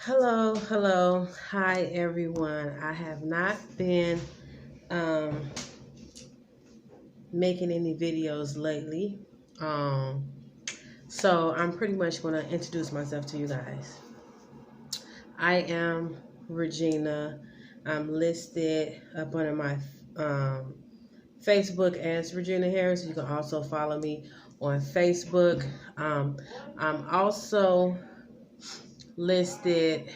Hello, hi everyone. I have not been um, making any videos lately, um, so I'm pretty much going to introduce myself to you guys. I am Regina. I'm listed up under my um, Facebook as Regina Harris. You can also follow me on Facebook. I'm also listed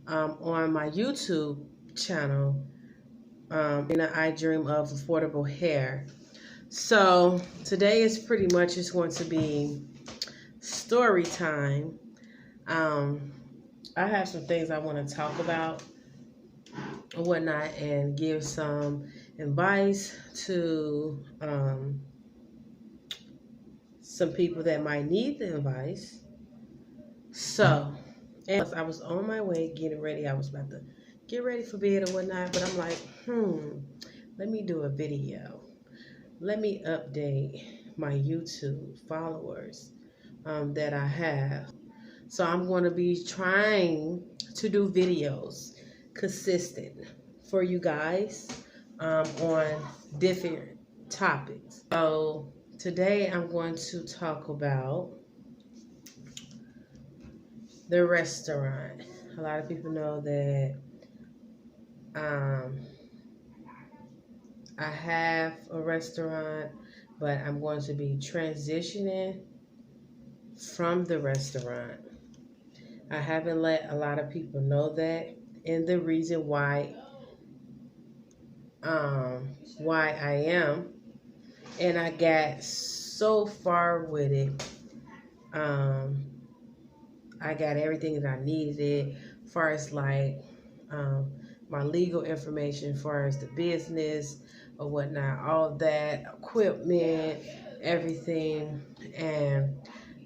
on my YouTube channel. I dream of affordable hair. So today is pretty much just going to be story time. Um, I have some things I want to talk about and whatnot, and give some advice to some people that might need the advice. So, and I was on my way getting ready. I was about to get ready for bed or whatnot, but I'm like, let me do a video. Let me update my YouTube followers that I have. So I'm going to be trying to do videos consistent for you guys on different topics. So today I'm going to talk about the restaurant. A lot of people know that I have a restaurant, but I'm going to be transitioning from the restaurant. I haven't let a lot of people know that, and the reason why I am, and I got so far with it. I got everything that I needed, as far as like my legal information, as far as the business or whatnot, all that equipment, everything, and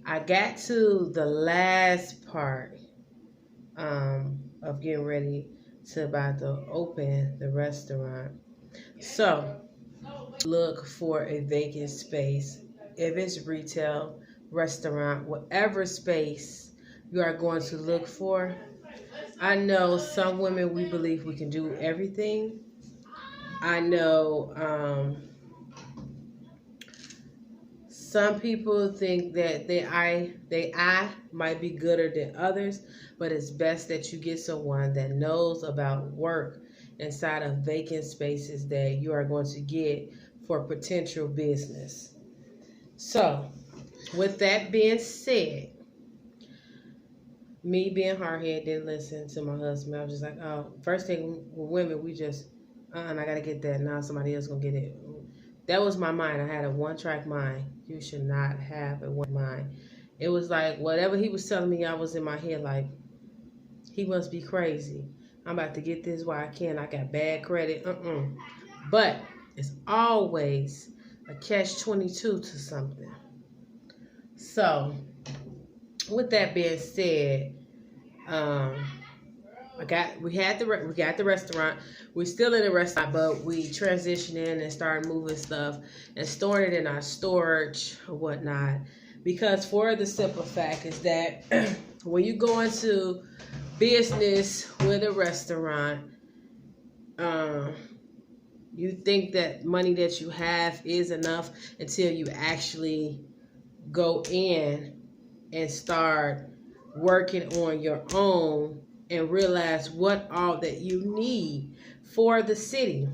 I got to the last part of getting ready to about to open the restaurant. So look for a vacant space. If it's retail, restaurant, whatever space you are going to look for. I know some women, we believe we can do everything. I know some people think that they I might be gooder than others, but it's best that you get someone that knows about work inside of vacant spaces that you are going to get for potential business. So, with that being said, me being hardhead, didn't listen to my husband. I was just like, oh, first thing with women, we just, and I gotta get that. Now somebody else gonna get it. That was my mind. I had a one-track mind. You should not have a one mind. It was like whatever he was telling me, I was in my head like, he must be crazy. I'm about to get this while I can. I got bad credit. But it's always a catch-22 to something. So, with that being said, we got the restaurant. We're still in the restaurant, but we transitioned in and started moving stuff and storing it in our storage or whatnot. Because for the simple fact is that when you go into business with a restaurant, you think that money that you have is enough until you actually go in and start working on your own and realize what all that you need for the city.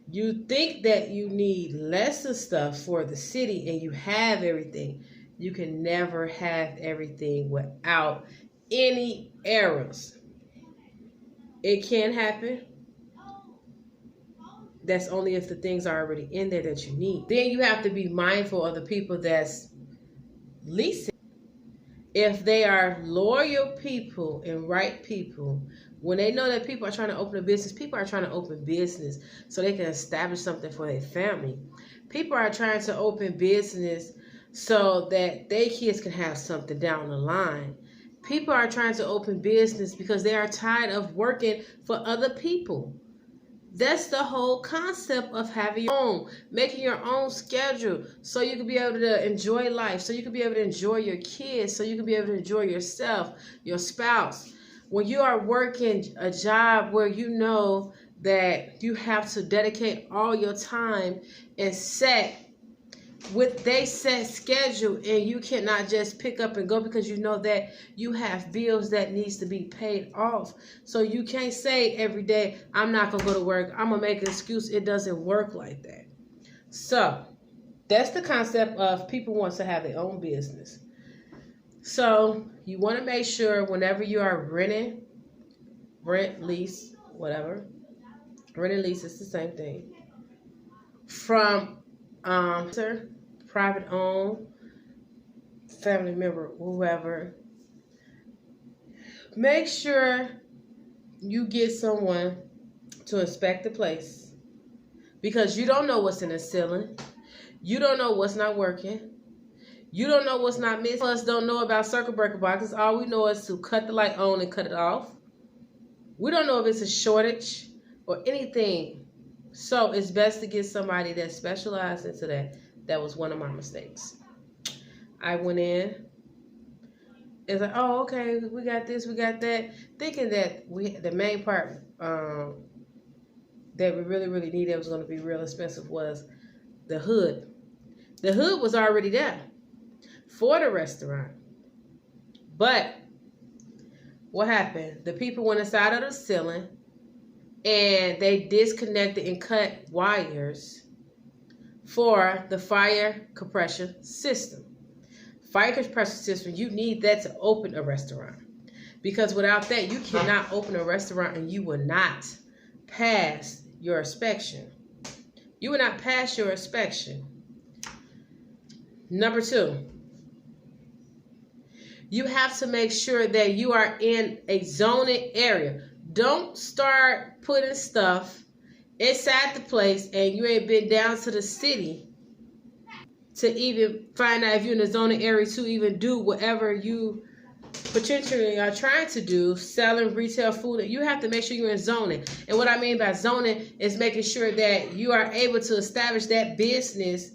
You think that you need less of stuff for the city and you have everything. You can never have everything without any errors. It can happen. That's only if the things are already in there that you need. Then you have to be mindful of the people that's leasing. If they are loyal people and right people, when they know that people are trying to open a business, people are trying to open business so they can establish something for their family. People are trying to open business so that their kids can have something down the line. People are trying to open business because they are tired of working for other people. That's the whole concept of having your own, making your own schedule so you can be able to enjoy life, so you can be able to enjoy your kids, so you can be able to enjoy yourself, your spouse. When you are working a job where you know that you have to dedicate all your time and set with they set schedule, and you cannot just pick up and go because you know that you have bills that needs to be paid off. So you can't say every day, I'm not gonna go to work, I'm gonna make an excuse. It doesn't work like that. So that's the concept of people want to have their own business. So you want to make sure whenever you are renting, rent, lease, whatever, rent and lease is the same thing, from private owned, family member, whoever, make sure you get someone to inspect the place, because you don't know what's in the ceiling. You don't know what's not working. You don't know what's not missing. Us don't know about circuit breaker boxes. All we know is to cut the light on and cut it off. We don't know if it's a shortage or anything. So it's best to get somebody that specializes into that. That was one of my mistakes. I went in. It's like, oh, okay, we got this, we got that. Thinking that the main part that we really needed was going to be real expensive was the hood. The hood was already there for the restaurant. But what happened? The people went inside of the ceiling and they disconnected and cut wires for the fire compression system. Fire compression system, you need that to open a restaurant. Because without that, you cannot open a restaurant and you will not pass your inspection. You will not pass your inspection. Number 2, you have to make sure that you are in a zoning area. Don't start putting stuff inside the place and you ain't been down to the city to even find out if you're in the zoning area to even do whatever you potentially are trying to do, selling retail food. You have to make sure you're in zoning. And what I mean by zoning is making sure that you are able to establish that business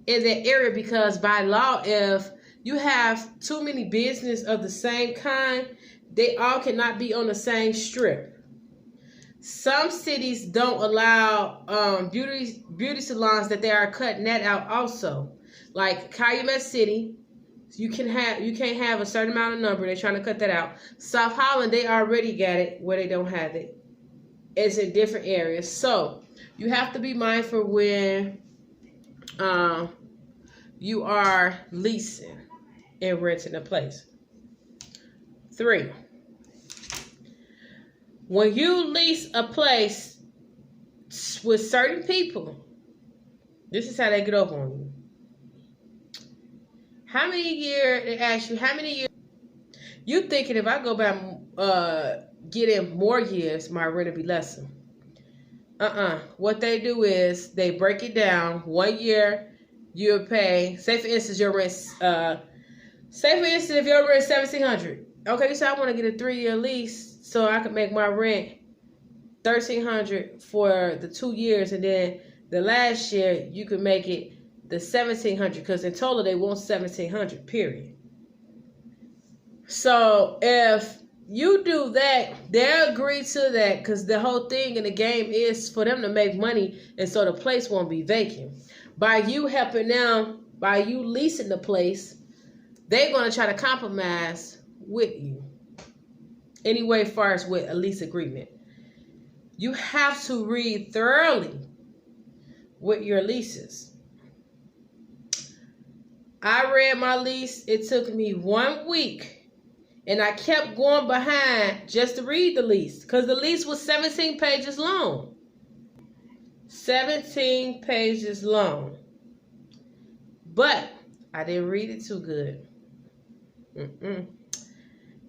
in that area, because by law, if you have too many businesses of the same kind, they all cannot be on the same strip. Some cities don't allow beauty salons that they are cutting that out also. Like Calumet City, you can't have a certain amount of number. They're trying to cut that out. South Holland, they already got it where they don't have it. It's in different areas. So you have to be mindful when you are leasing and renting a place. 3, when you lease a place with certain people, this is how they get over on you. How many years, they ask you, how many years? You thinking if I go back, get in more years, my rent will be lesser. What they do is they break it down. 1 year, you'll pay, say for instance, your rent, if your rent is $1,700. Okay, you say I want to get a 3-year lease so I can make my rent $1,300 for the 2 years, and then the last year you can make it the $1,700, because in total they want $1,700, period. So if you do that, they'll agree to that, because the whole thing in the game is for them to make money, and so the place won't be vacant. By you helping them, by you leasing the place, they're going to try to compromise with you. Anyway, as far as with a lease agreement, you have to read thoroughly with your leases. I read my lease. It took me 1 week, and I kept going behind just to read the lease, because the lease was 17 pages long. 17 pages long. But I didn't read it too good.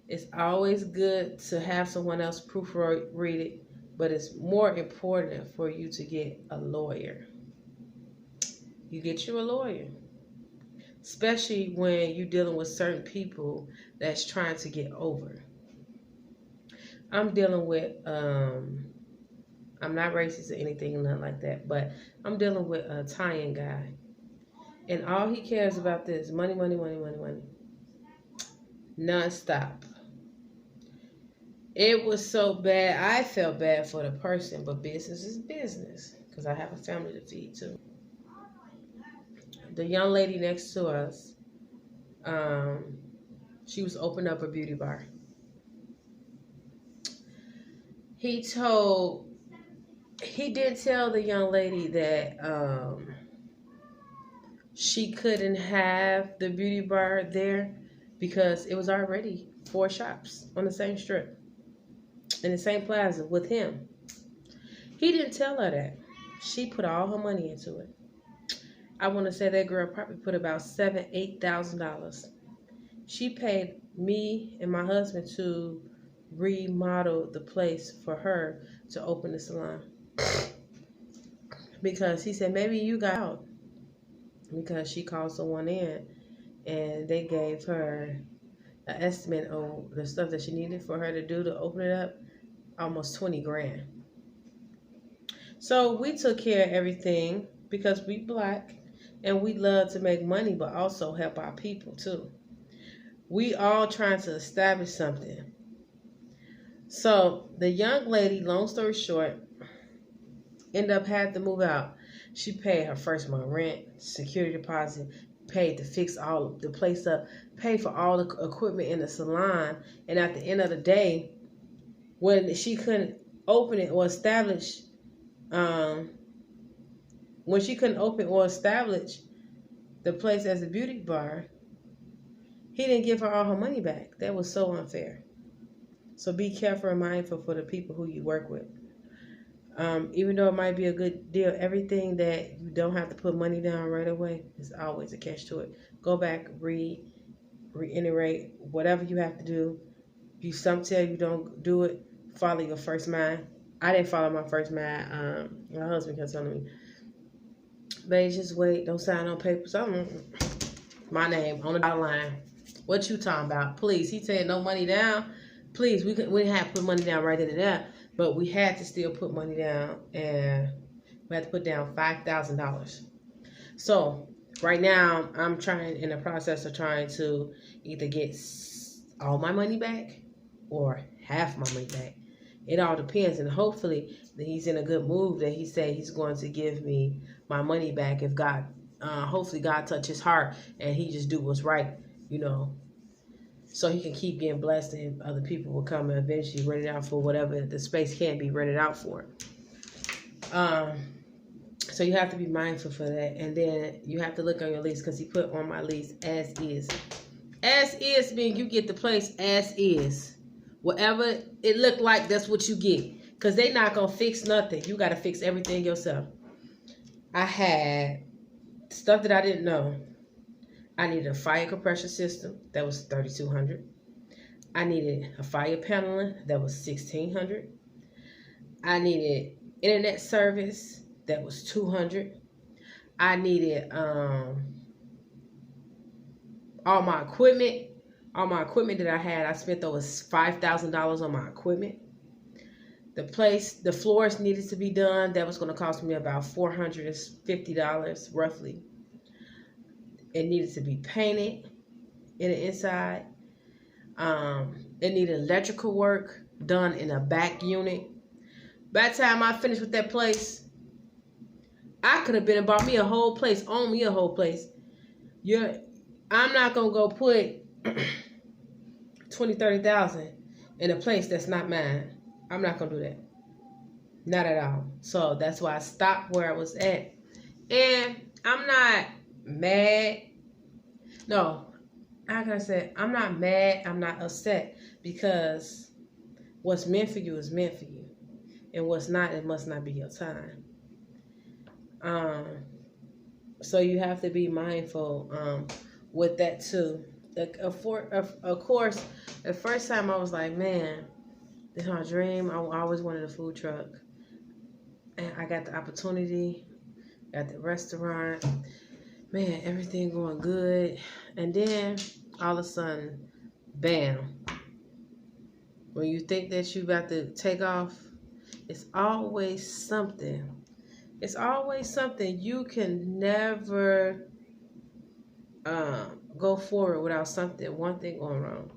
It's always good to have someone else proofread it, but it's more important for you to get a lawyer. You get you a lawyer, especially when you're dealing with certain people that's trying to get over. I'm dealing with I'm not racist or anything, nothing like that. But I'm dealing with a Italian guy. And all he cares about is money, money, money, money, money. Non-stop. It was so bad. I felt bad for the person, but business is business. Because I have a family to feed too. The young lady next to us, she was opening up a beauty bar. He did tell the young lady that she couldn't have the beauty bar there because it was already 4 shops on the same strip in the same plaza with him. He didn't tell her that. She put all her money into it. I want to say that girl probably put about $7,000-8,000. She paid me and my husband to remodel the place for her to open the salon. Because he said, maybe you got out. Because she called someone in and they gave her an estimate of the stuff that she needed for her to do to open it up, almost 20 grand. So we took care of everything because we Black and we love to make money but also help our people too. We all trying to establish something. So the young lady, long story short, ended up having to move out. She paid her first month rent, security deposit, paid to fix all the place up, paid for all the equipment in the salon. And at the end of the day, when she couldn't open it or establish, the place as a beauty bar, he didn't give her all her money back. That was so unfair. So be careful and mindful for the people who you work with. Even though it might be a good deal, everything that you don't have to put money down right away is always a catch to it. Go back, reiterate, whatever you have to do. If you some tell you don't do it, follow your first mind. I didn't follow my first mind. My husband kept telling me, babe, just wait, don't sign on papers. My name on the dotted line. What you talking about? Please, he said no money down. Please, we didn't have to put money down right into that. But we had to still put money down, and we had to put down $5,000. So right now, I'm in the process of trying to either get all my money back or half my money back. It all depends, and hopefully he's in a good mood that he said he's going to give me my money back if God, hopefully God touch his heart and he just do what's right, so he can keep getting blessed and other people will come and eventually rent it out for whatever the space can be rented out for. So you have to be mindful for that. And then you have to look on your lease because he put on my lease as is. As is means you get the place as is. Whatever it looked like, that's what you get. Because they not going to fix nothing. You got to fix everything yourself. I had stuff that I didn't know. I needed a fire compression system that was $3,200. I needed a fire paneling that was $1,600. I needed internet service that was $200. I needed all my equipment. All my equipment that I had, I spent over $5,000 on my equipment. The floors needed to be done. That was going to cost me about $450 roughly. It needed to be painted in the inside. It needed electrical work done in a back unit. By the time I finished with that place, I could have been and bought me a whole place, owned me a whole place. I'm not going to go put $20,000-$30,000 in a place that's not mine. I'm not going to do that. Not at all. So that's why I stopped where I was at. And I'm not mad. No, how can I say? I'm not mad. I'm not upset because what's meant for you is meant for you, and what's not, it must not be your time. So you have to be mindful with that too. Of course, the first time I was like, man, this is my dream. I always wanted a food truck, and I got the opportunity at the restaurant. Man, everything going good. And then all of a sudden, bam. When you think that you about to take off, It's always something. It's always something. You can never go forward without one thing going wrong.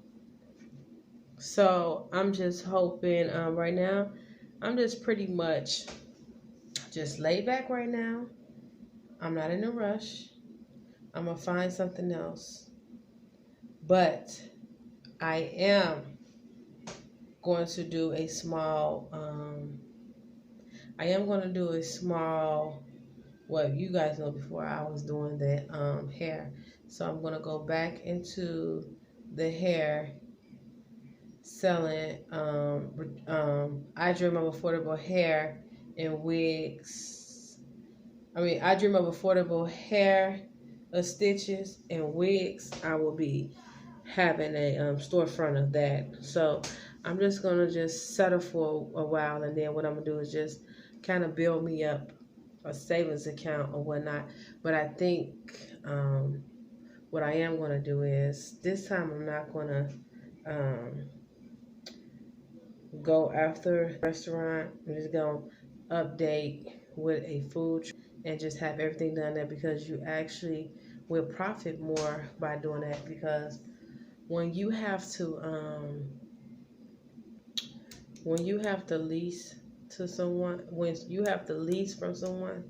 So I'm just hoping right now, I'm just pretty much just laid back right now. I'm not in a rush. I'm going to find something else. But I am going to do a small, well, you guys know before I was doing the hair. So I'm going to go back into the hair selling I dream of affordable hair and wigs. I dream of affordable hair, stitches and wigs. I will be having a storefront of that. So I'm just gonna just settle for a while, and then what I'm gonna do is just kind of build me up a savings account or whatnot. But I think what I am gonna do is this time I'm not gonna go after restaurant. I'm just gonna update with a food and just have everything done there, because you actually will profit more by doing that. Because when you have to lease to someone, when you have to lease from someone,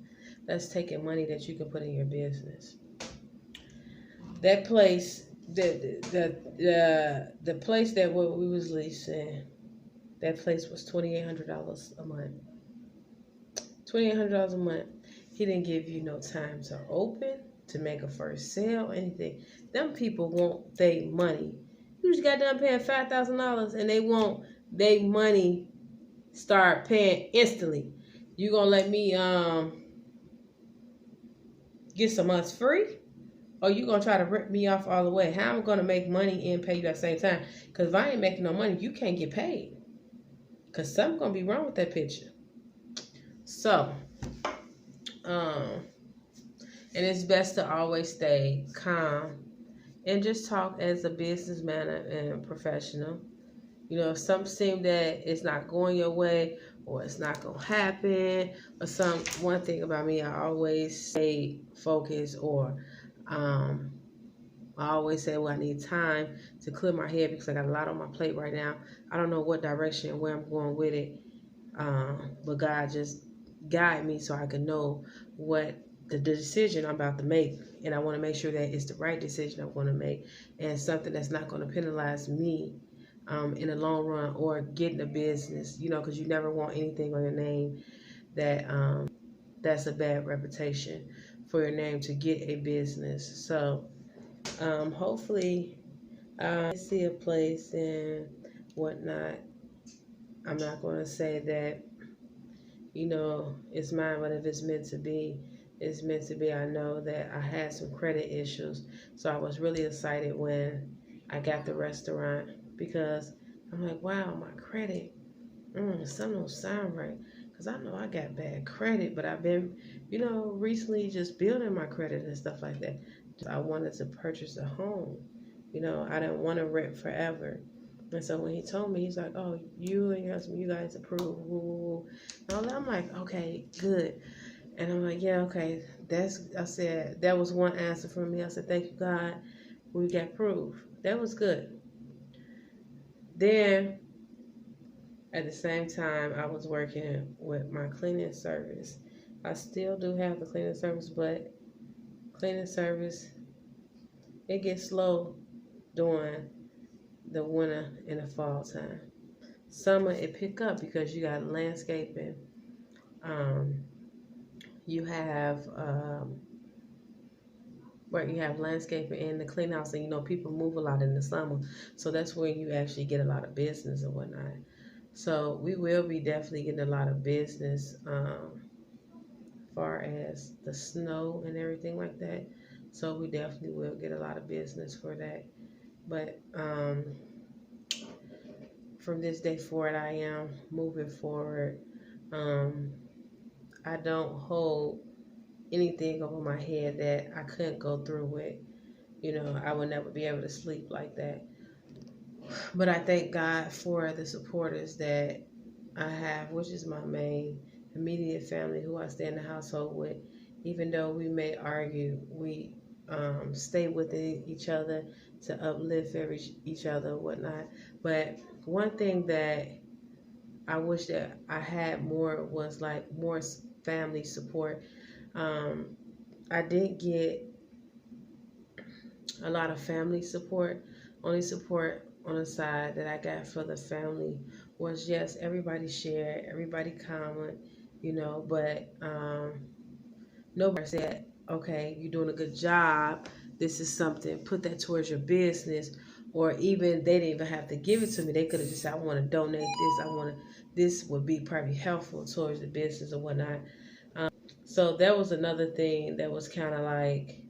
that's taking money that you can put in your business. That place, the place that we was leasing, that place was $2,800 a month. $2,800 a month. He didn't give you no time to open, to make a first sale, anything. Them people want their money. You just got done paying $5,000 and they want their money start paying instantly. You gonna let me get some months free? Or you gonna try to rip me off all the way? How am I gonna make money and pay you at the same time? Because if I ain't making no money, you can't get paid. Because something's gonna be wrong with that picture. So, and it's best to always stay calm and just talk as a businessman and professional. You know, if something seems that it's not going your way or it's not going to happen or one thing about me, I always stay focused, or I always say, well, I need time to clear my head because I got a lot on my plate right now. I don't know what direction and where I'm going with it, but God just guide me so I can know what the decision I'm about to make, and I want to make sure that it's the right decision I'm going to make, and something that's not going to penalize me in the long run, or getting a business, you know, because you never want anything on your name that that's a bad reputation for your name to get a business. So hopefully I see a place and whatnot. I'm not going to say that, you know, it's mine, but if it's meant to be, it's meant to be. I know that I had some credit issues, so I was really excited when I got the restaurant, because I'm like, wow, my credit, something don't sound right, because I know I got bad credit, but I've been, you know, recently just building my credit and stuff like that. I wanted to purchase a home. You know, I didn't want to rent forever. And so when he told me, he's like, oh, you and your husband, you guys approve. Woo, woo. And I'm like, okay, good. And I'm like, yeah, okay. I said, that was one answer for me. I said, thank you, God. We got proof. That was good. Then, at the same time, I was working with my cleaning service. I still do have the cleaning service, but cleaning service, it gets slow during the winter and the fall time. Summer, it pick up because you got landscaping. You have where you have landscaping in the clean house, and you know people move a lot in the summer, so that's where you actually get a lot of business and whatnot. So we will be definitely getting a lot of business, far as the snow and everything like that. So we definitely will get a lot of business for that. But from this day forward, I am moving forward. I don't hold anything over my head that I couldn't go through with. You know, I would never be able to sleep like that. But I thank God for the supporters that I have, which is my main immediate family who I stay in the household with. Even though we may argue, we stay within each other to uplift each other and whatnot. But one thing that I wish that I had more was like more family support. Um, I didn't get a lot of family support. Only support on the side that I got for the family was, yes, everybody shared, everybody comment, but nobody said, okay, you're doing a good job. This is something, put that towards your business. Or even they didn't even have to give it to me. They could have just said, I want to donate this. This would be probably helpful towards the business or whatnot. So that was another thing that was kind of like,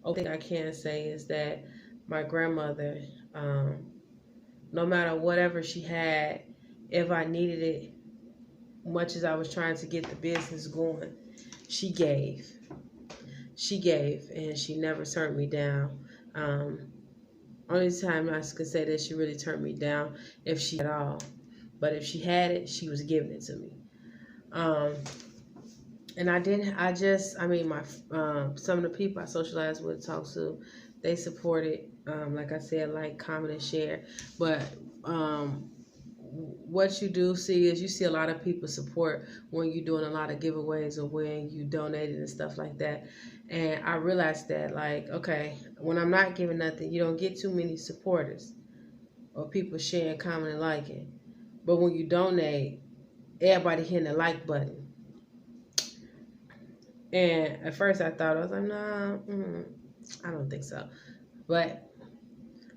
only thing I can say is that my grandmother, no matter whatever she had, if I needed it, much as I was trying to get the business going, she gave. She gave, and she never turned me down. Only time I could say that she really turned me down if she had all. But if she had it, she was giving it to me. And my some of the people I socialized with, talked to, they supported, like I said, like, comment, and share. But what you do see is you see a lot of people support when you're doing a lot of giveaways or when you donated and stuff like that. And I realized that, like, okay, when I'm not giving nothing, you don't get too many supporters or people sharing, commenting, liking. But when you donate, everybody hitting the like button. And at first I thought, I was like, nah, I don't think so. But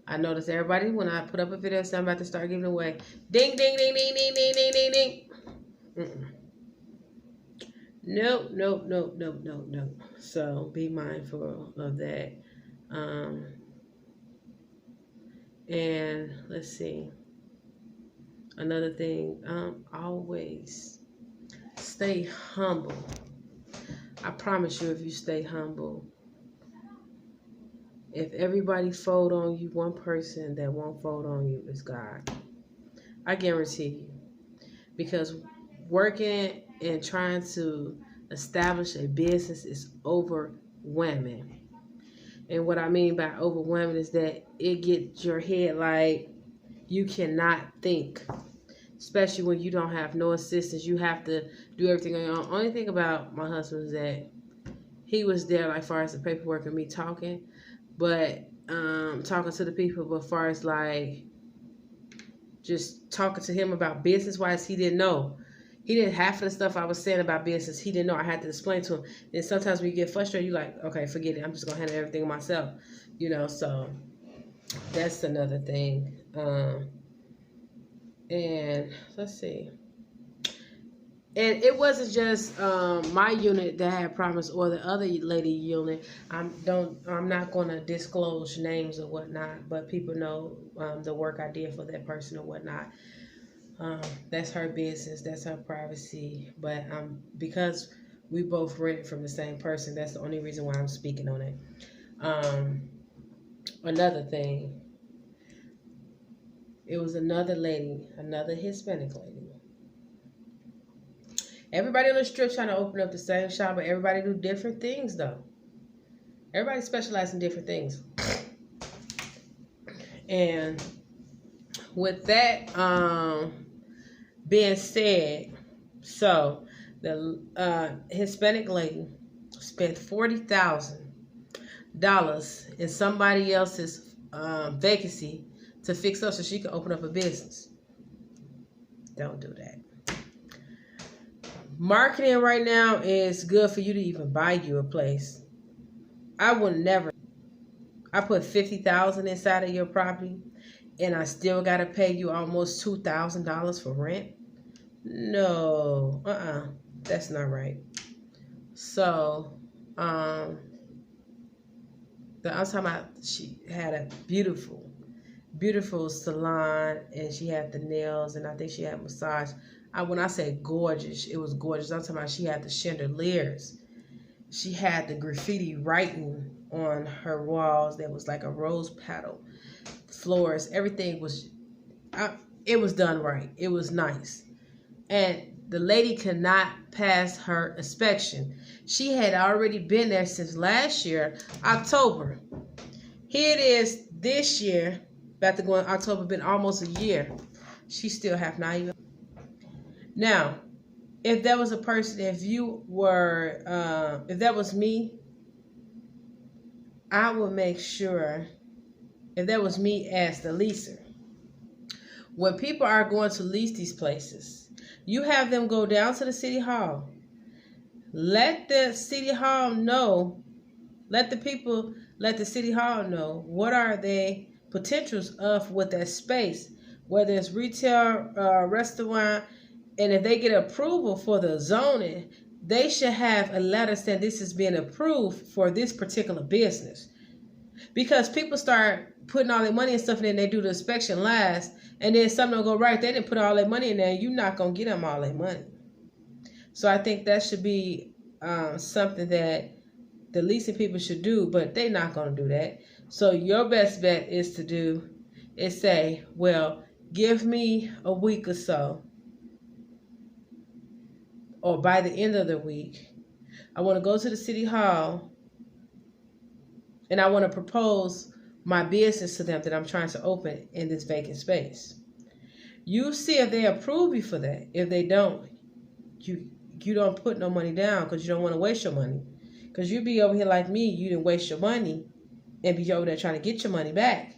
I noticed everybody, when I put up a video saying I'm about to start giving away, ding, ding, ding, ding, ding, ding, ding, ding, ding. Nope, nope, nope, nope, nope, nope. So be mindful of that. And let's see. Another thing, always stay humble. I promise you, if you stay humble, if everybody fold on you, one person that won't fold on you is God. I guarantee you. Because working and trying to establish a business is overwhelming. And what I mean by overwhelming is that it gets your head like you cannot think. Especially when you don't have no assistance. You have to do everything on your own. Only thing about my husband is that he was there, like, far as the paperwork and me talking. But talking to the people, but far as like just talking to him about business wise, he didn't know. He didn't, half of the stuff I was saying about business, he didn't know. I had to explain to him. And sometimes when you get frustrated, you're like, okay, forget it. I'm just gonna handle everything myself. So that's another thing. And let's see. And it wasn't just my unit that had problems or the other lady unit. I'm not going to disclose names or whatnot, but people know the work I did for that person or whatnot. That's her business. That's her privacy. But because we both rented from the same person, that's the only reason why I'm speaking on it. Another thing. It was another lady, another Hispanic lady. Everybody on the strip trying to open up the same shop, but everybody do different things, though. Everybody specializes in different things. And with that being said, so the Hispanic lady spent $40,000 in somebody else's vacancy to fix up so she could open up a business. Don't do that. Marketing right now is good for you to even buy you a place. I would never. I put $50,000 inside of your property, and I still gotta pay you almost $2,000 for rent. No, that's not right. So, I'm talking about, she had a beautiful salon, and she had the nails, and I think she had massage. When I say gorgeous, it was gorgeous. I'm talking about she had the chandeliers. She had the graffiti writing on her walls that was like a rose petal. Floors, everything was, it was done right. It was nice. and the lady could not pass her inspection. She had already been there since last year, October. Here it is this year, about to go in October, been almost a year. She still have not even. Now, if that was a person, if that was me, I would make sure, if that was me as the leaser, when people are going to lease these places, you have them go down to the city hall. Let the city hall know, let the city hall know what are the potentials of with that space, whether it's retail, restaurant, and if they get approval for the zoning, they should have a letter saying this is being approved for this particular business. Because people start putting all their money and stuff in there, and they do the inspection last, and then something will go right. They didn't put all their money in there, and you're not going to get them all their money. So I think that should be something that the leasing people should do, but they're not going to do that. So your best bet is say, well, give me a week or so, or by the end of the week, I want to go to the city hall and I want to propose my business to them that I'm trying to open in this vacant space. You see if they approve you for that. If they don't, you don't put no money down because you don't want to waste your money. Because you be over here like me, you didn't waste your money and be over there trying to get your money back.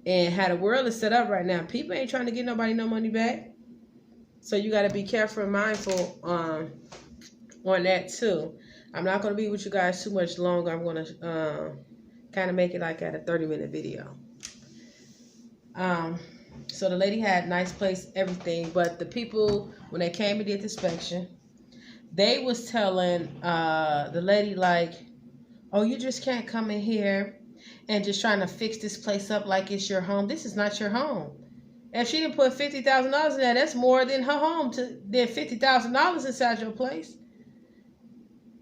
And how the world is set up right now, people ain't trying to get nobody no money back. So you got to be careful and mindful on that too. I'm not going to be with you guys too much longer. I'm going to kind of make it like at a 30-minute video. So the lady had a nice place, everything, but the people, when they came and did the inspection, they was telling the lady like, oh, you just can't come in here and just trying to fix this place up like it's your home. This is not your home. If she didn't put $50,000 in there, that's more than her home, than $50,000 inside your place.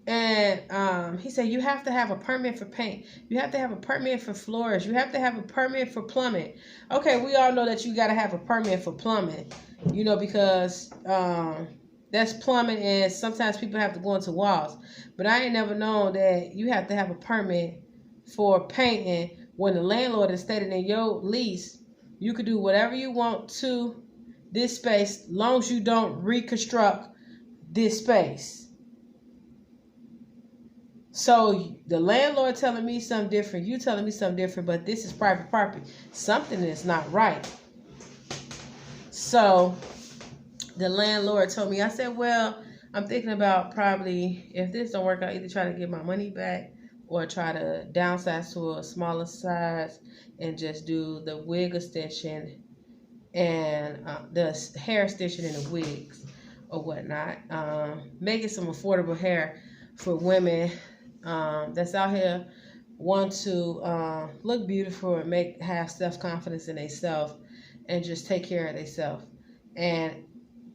And he said, you have to have a permit for paint. You have to have a permit for floors. You have to have a permit for plumbing. Okay, we all know that you got to have a permit for plumbing, because that's plumbing, and sometimes people have to go into walls. But I ain't never known that you have to have a permit for painting when the landlord is stated in your lease, you could do whatever you want to this space, long as you don't reconstruct this space. So the landlord telling me something different, you telling me something different, but this is private property. Something is not right. So the landlord told me, I said, well, I'm thinking about probably, if this don't work out, either try to get my money back or try to downsize to a smaller size and just do the wig extension and the hair extension and the wigs or whatnot. Making some affordable hair for women that's out here want to look beautiful and have self-confidence in themselves and just take care of themselves. And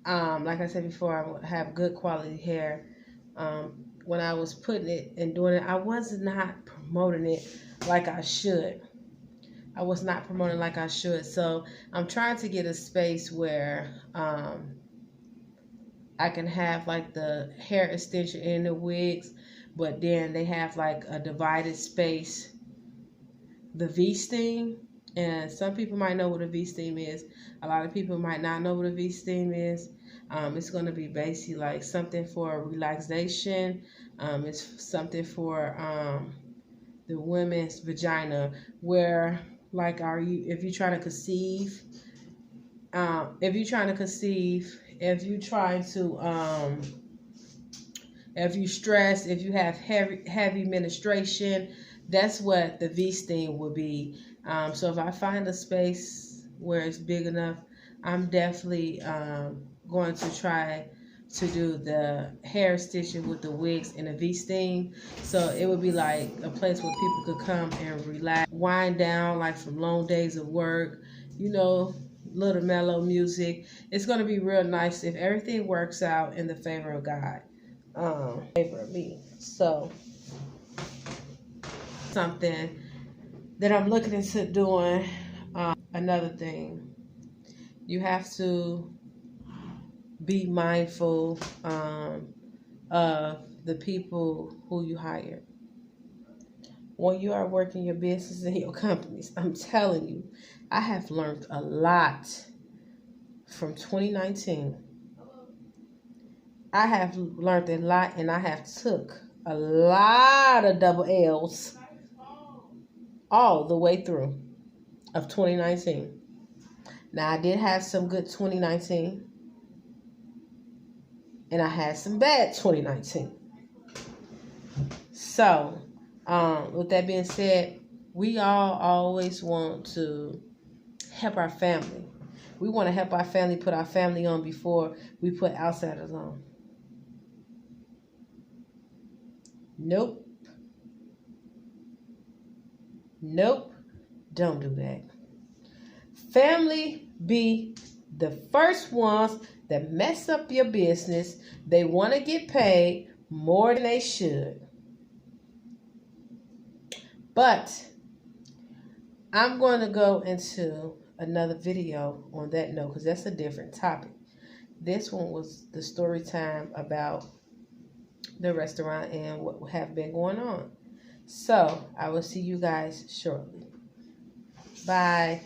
like I said before, I have good quality hair. When I was putting it and doing it, I was not promoting it like I should. I was not promoting like I should. So I'm trying to get a space where I can have like the hair extension and the wigs, but then they have like a divided space, the V-steam. And some people might know what a V-steam is. A lot of people might not know what a V-steam is. It's going to be basically like something for relaxation. It's something for the women's vagina, where like if you're trying to conceive, if you stress, if you have heavy menstruation, that's what the V-steam would be. So if I find a space where it's big enough, I'm definitely going to try to do the hair stitching with the wigs and the V-steam. So it would be like a place where people could come and relax, wind down like from long days of work, little mellow music. It's going to be real nice if everything works out in the favor of God, favor of me. So something that I'm looking into doing. Another thing, you have to be mindful of the people who you hire. When you are working your business and your companies, I'm telling you, I have learned a lot from 2019. I have learned a lot, and I have took a lot of double L's all the way through of 2019. Now, I did have some good 2019, and I had some bad 2019. So, with that being said, we all always want to help our family. We want to help our family, put our family on before we put outsiders on. Nope. Nope. Don't do that. Family be the first ones that mess up your business. They want to get paid more than they should. But I'm going to go into another video on that note because that's a different topic. This one was the story time about the restaurant and what have been going on. So I will see you guys shortly. Bye.